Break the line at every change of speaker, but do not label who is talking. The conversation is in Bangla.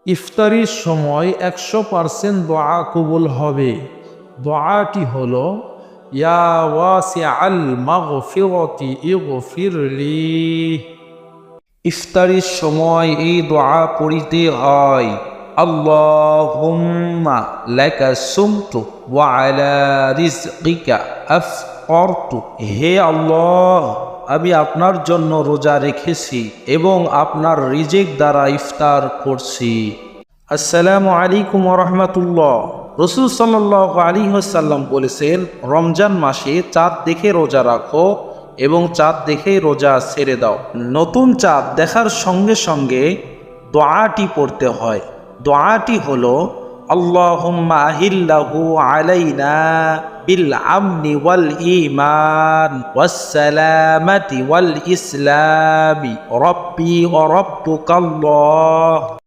ইফতারির সময় 100% দোয়া কবুল হবে। দোয়াটি হলো, ইয়া ওয়াসিআল মাগফিরাতি ইগফিরলি। ইফতারির সময় এই দোয়া পড়িতে হয়, আল্লাহুম্মা লাকা সুমতু ওয়া আলা রিজকিকা আফতারতু। হে আল্লাহ, আমি আপনার জন্য রোজা রেখেছি এবং আপনার রিজিক দ্বারা ইফতার করছি। আসসালামু আলাইকুম ওয়া রাহমাতুল্লাহ। রাসূল সাল্লাল্লাহু আলাইহি ওয়াসাল্লাম বলেছেন, রমজান মাসে চাঁদ দেখে রোজা রাখো এবং চাঁদ দেখেই রোজা ছেড়ে দাও। নতুন চাঁদ দেখার সঙ্গে সঙ্গে দোয়াটি পড়তে হয়। দোয়াটি হলো, আল্লাহুম্মা আহিল্লাহু আলাইনা বিল আমনি ওয়াল ঈমান ওয়াস সালামাতি ওয়াল ইসলামি রাব্বি ওয়া রাব্বুকাল্লাহ।